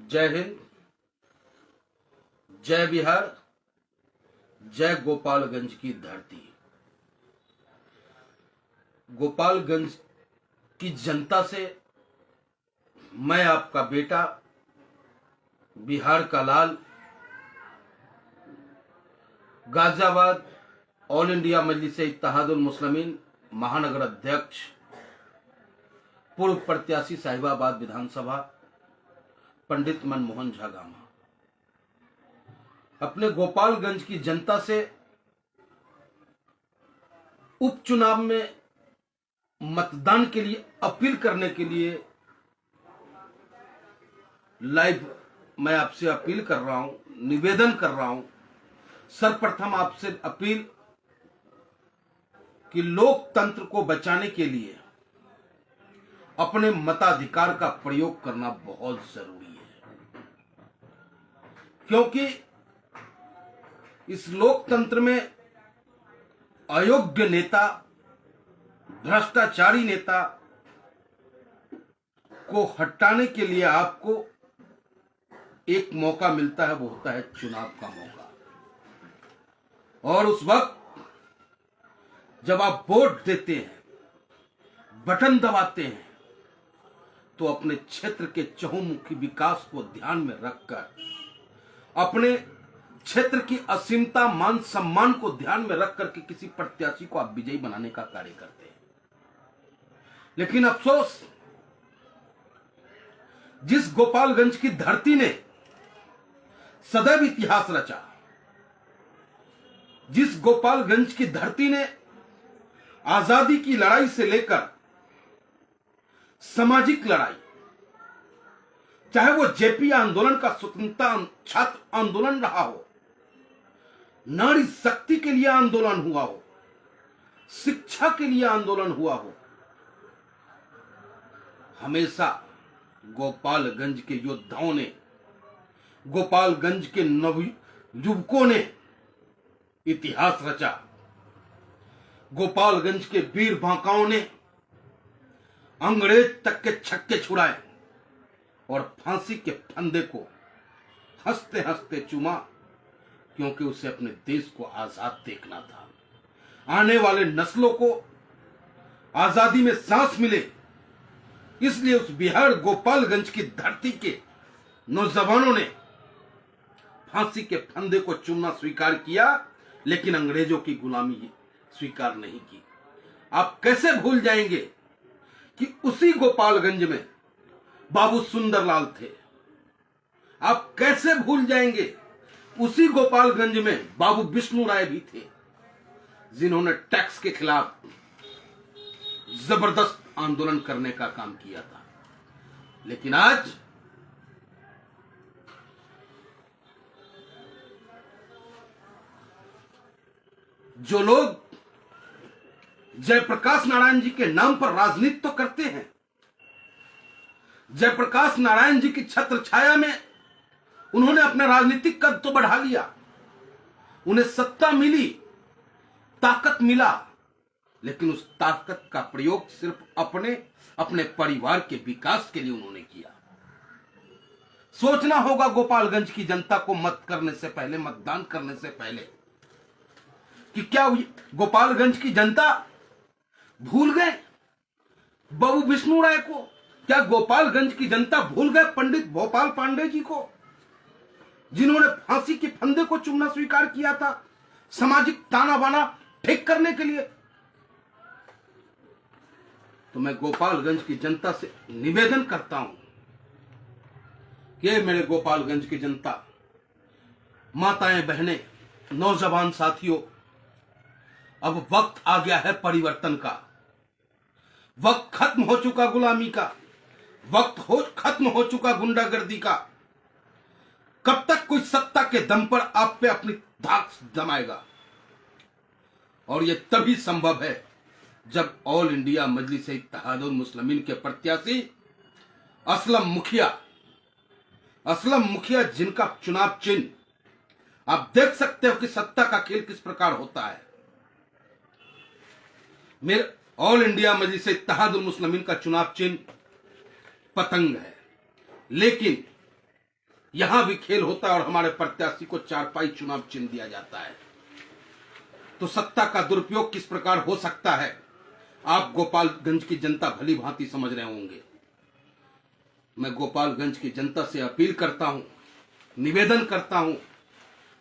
जय हिंद, जय बिहार, जय गोपालगंज की धरती। गोपालगंज की जनता से मैं आपका बेटा, बिहार का लाल, गाजियाबाद ऑल इंडिया मजलिस-ए-इत्तेहादुल मुस्लिमीन महानगर अध्यक्ष, पूर्व प्रत्याशी साहिबाबाद विधानसभा, पंडित मनमोहन झा गामा, अपने गोपालगंज की जनता से उपचुनाव में मतदान के लिए अपील करने के लिए लाइव मैं आपसे अपील कर रहा हूं, निवेदन कर रहा हूं। सर्वप्रथम आपसे अपील कि लोकतंत्र को बचाने के लिए अपने मताधिकार का प्रयोग करना बहुत जरूरी है, क्योंकि इस लोकतंत्र में अयोग्य नेता, भ्रष्टाचारी नेता को हटाने के लिए आपको एक मौका मिलता है, वो होता है चुनाव का मौका। और उस वक्त जब आप वोट देते हैं, बटन दबाते हैं, तो अपने क्षेत्र के चहुमुखी विकास को ध्यान में रखकर, अपने क्षेत्र की असीमता मान सम्मान को ध्यान में रखकर के किसी प्रत्याशी को आप विजयी बनाने का कार्य करते हैं। लेकिन अफसोस, जिस गोपालगंज की धरती ने सदैव इतिहास रचा, जिस गोपालगंज की धरती ने आजादी की लड़ाई से लेकर सामाजिक लड़ाई, चाहे वो जेपी आंदोलन का स्वतंत्रता छात्र आंदोलन रहा हो, नारी शक्ति के लिए आंदोलन हुआ हो, शिक्षा के लिए आंदोलन हुआ हो, हमेशा गोपालगंज के योद्धाओं ने, गोपालगंज के नवयुवकों ने इतिहास रचा। गोपालगंज के वीर बांकाओं ने अंग्रेज तक के छक्के छुड़ाए और फांसी के फंदे को हंसते हंसते चूमा, क्योंकि उसे अपने देश को आजाद देखना था। आने वाले नस्लों को आजादी में सांस मिले, इसलिए उस बिहार गोपालगंज की धरती के नौजवानों ने फांसी के फंदे को चूमना स्वीकार किया, लेकिन अंग्रेजों की गुलामी स्वीकार नहीं की। आप कैसे भूल जाएंगे कि उसी गोपालगंज में बाबू सुंदरलाल थे? आप कैसे भूल जाएंगे उसी गोपालगंज में बाबू विष्णु राय भी थे, जिन्होंने टैक्स के खिलाफ जबरदस्त आंदोलन करने का काम किया था। लेकिन आज जो लोग जयप्रकाश नारायण जी के नाम पर राजनीति तो करते हैं, जयप्रकाश नारायण जी की छत्र छाया में उन्होंने अपना राजनीतिक कद तो बढ़ा लिया, उन्हें सत्ता मिली, ताकत मिला, लेकिन उस ताकत का प्रयोग सिर्फ अपने परिवार के विकास के लिए उन्होंने किया। सोचना होगा गोपालगंज की जनता को मत करने से पहले, मतदान करने से पहले, कि क्या गोपालगंज की जनता भूल गए बाबू विष्णु राय को? क्या गोपालगंज की जनता भूल गए पंडित भोपाल पांडे जी को, जिन्होंने फांसी के फंदे को चूमना स्वीकार किया था सामाजिक ताना बाना ठीक करने के लिए? तो मैं गोपालगंज की जनता से निवेदन करता हूं कि मेरे गोपालगंज की जनता, माताएं, बहनें, नौजवान साथियों, अब वक्त आ गया है परिवर्तन का। वक्त खत्म हो चुका गुलामी का, खत्म हो चुका गुंडागर्दी का। कब तक कोई सत्ता के दम पर आप पे अपनी धाक जमाएगा? और यह तभी संभव है जब ऑल इंडिया मजलिस-ए-इत्तेहादुल मुस्लिमीन के प्रत्याशी असलम मुखिया, जिनका चुनाव चिन्ह आप देख सकते हो कि सत्ता का खेल किस प्रकार होता है। मेरे ऑल इंडिया मजलिस-ए-इत्तेहादुल मुस्लिमीन का चुनाव चिन्ह पतंग है, लेकिन यहां भी खेल होता है और हमारे प्रत्याशी को चारपाई चुनाव चिन्ह दिया जाता है। तो सत्ता का दुरुपयोग किस प्रकार हो सकता है आप गोपालगंज की जनता भली भांति समझ रहे होंगे। मैं गोपालगंज की जनता से अपील करता हूं, निवेदन करता हूं,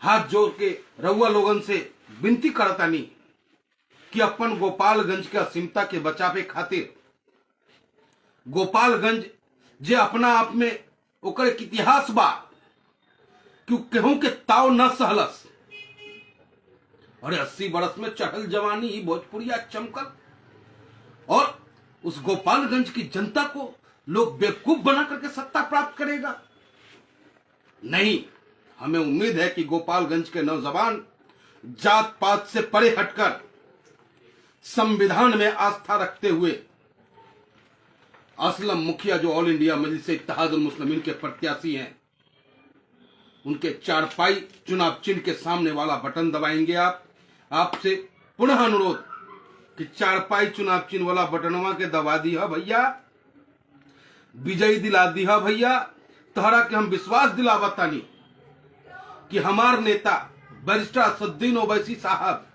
हाथ जोड़ के रउआ लोगन से विनती करता नहीं कि अपन गोपालगंज के असीमता के बचावे खातिर गोपालगंज जे अपना आप में ओकर एक इतिहास बा कि केहू के ताव न सहलस। अरे 80 बरस में चढ़ल जवानी ही भोजपुरिया चमकल और उस गोपालगंज की जनता को लोग बेवकूफ बना करके सत्ता प्राप्त करेगा। नहीं, हमें उम्मीद है कि गोपालगंज के नौजवान जात पात से परे हटकर संविधान में आस्था रखते हुए असलम मुखिया जो ऑल इंडिया मजलिस इत्तेहादुल मुस्लिमीन के प्रत्याशी हैं, उनके चारपाई चुनाव चिन्ह के सामने वाला बटन दबाएंगे। आपसे पुनः अनुरोध कि चारपाई चुनाव चिन्ह वाला बटनवा के दबा दिया भैया, विजयी दिला दिया भैया। तोहरा के हम विश्वास दिलावतानी कि हमार नेता बैरिस्टर असदुद्दीन ओवैसी साहब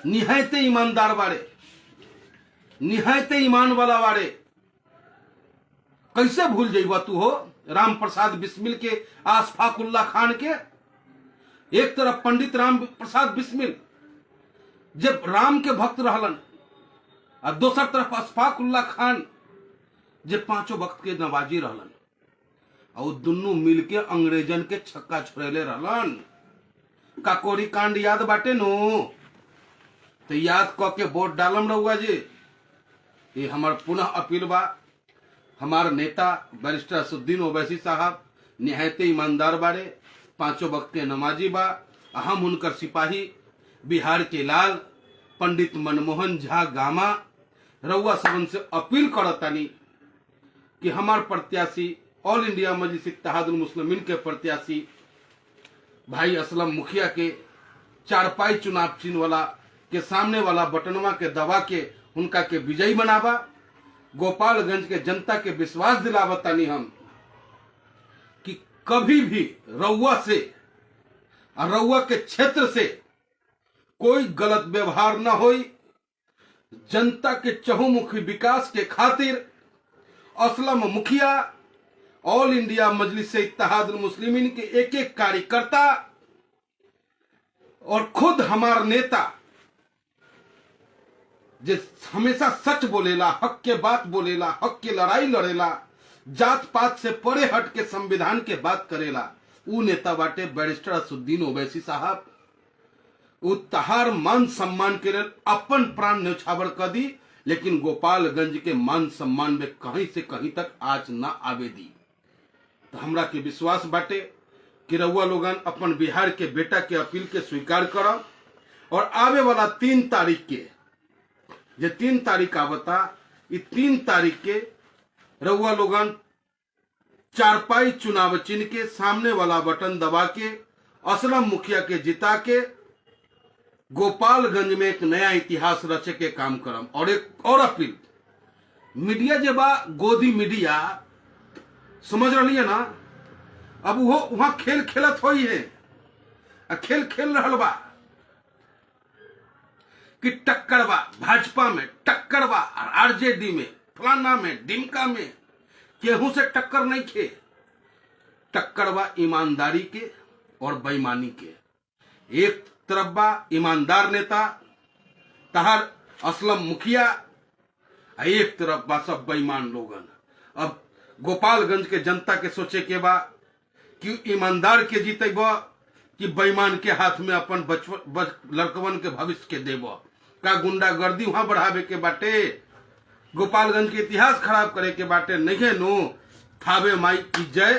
निहायत ईमानदार बारे, निहायत ईमान वाला बारे। कैसे भूल जाइबा तू हो राम प्रसाद बिस्मिल के आसफाकुल्ला खान के। एक तरफ पंडित राम प्रसाद बिस्मिल जब राम के भक्त रहलन और दोसर तरफ अशफाकुल्ला खान जे पांचों भक्त के नवाजी रहलन और दुनू मिलके अंग्रेजन के छक्का छोड़ेले रहलन। काकोरी कांड याद बाटे नो, तो याद क के वोट डालम रहुआ जी। ये हमार पुनः अपील बा, हमार नेता बैरिस्टर असदुद्दीन ओवैसी साहब निहायत ईमानदार बारे, पांचों वक्त के नमाजी बा। अहम उनकर सिपाही बिहार के लाल पंडित मनमोहन झा गामा। रउआ सबन से अपील करतानी कि हमार प्रत्याशी ऑल इंडिया मजलिस इत्तेहादुल मुस्लिमीन के प्रत्याशी भाई असलम मुखिया के चारपाई चुनाव चिन्ह वाला के सामने वाला बटनवा के दबा के उनका के विजयी बनावा। गोपालगंज के जनता के विश्वास दिलावतानी हम कि कभी भी रउआ से और रउआ के क्षेत्र से कोई गलत व्यवहार न होई। जनता के चहुमुखी विकास के खातिर असलम मुखिया ऑल इंडिया मजलिस इत्तेहादुल मुस्लिमीन के एक एक कार्यकर्ता और खुद हमार नेता जे हमेशा सच बोलेला, हक के बात बोलेला, हक के लड़ाई लड़ेला, जात पात से परे हट के संविधान के बात करेला, ऊ नेता बाटे बैरिस्टर असदुद्दीन ओवैसी साहब। ऊ तहार मान सम्मान के लिए अपन प्राण न्यौछावर कर दी, लेकिन गोपालगंज के मान सम्मान में कहीं से कहीं तक आज न आवे दी। तो हमरा के विश्वास बाटे कि रउआ लोगन अपन बिहार के बेटा के अपील के स्वीकार करब और आवे वाला 3 तारीख के जे 3 तारीख आवता, इस 3 तारीख के रउआ लोगन चारपाई चुनाव चिन्ह के सामने वाला बटन दबा के असलम मुखिया के जिता के गोपालगंज में एक नया इतिहास रचे के काम करम। और एक और अपील, मीडिया जे बा गोदी मीडिया समझ रही है ना, अब वो वहां खेल खेलत हो है, खेल खेल रहा बा कि टक्कर बा भाजपा में, टक्कर बा आरजेडी में, फलाना में, डिमका में, केहू से टक्कर नहीं खे। टक्कर बा ईमानदारी के और बेईमानी के। एक तरफ बा ईमानदार नेता तहार असलम मुखिया, एक तरफ बा सब बेईमान लोगन। अब गोपालगंज के जनता के सोचे के बा कि ईमानदार के जीते बा कि बेईमान के हाथ में अपन लड़कवन के भविष्य के देब। का गुंडागर्दी वहां बढ़ावे के बाटे, गोपालगंज के इतिहास खराब करे के बाटे। नहीं नो, थावे माई की जय,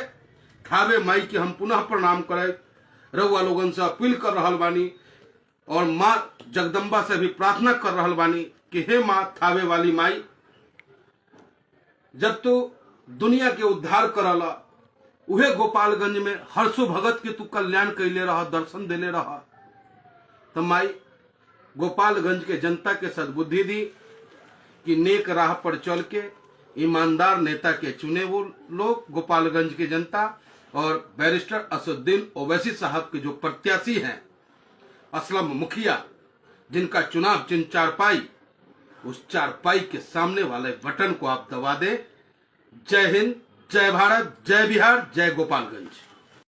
थावे माई के हम पुनः प्रणाम करे रउआ लोगन से अपील कर रहल बानी और माँ जगदम्बा से भी प्रार्थना कर रहल बानी कि हे माँ थावे वाली माई, जब तू दुनिया के उद्धार करला उहे गोपालगंज में हर्षो भगत के तू कल्याण कैले रहा, दर्शन देले रहा। तो माई गोपालगंज के जनता के सद्बुद्धि दी कि नेक राह पर चल के ईमानदार नेता के चुने वो लोग, गोपालगंज की जनता और बैरिस्टर असदुद्दीन ओवैसी साहब के जो प्रत्याशी हैं असलम मुखिया, जिनका चुनाव चिन्ह चारपाई, उस चारपाई के सामने वाले बटन को आप दबा दें। जय हिंद, जय भारत, जय बिहार, जय गोपालगंज।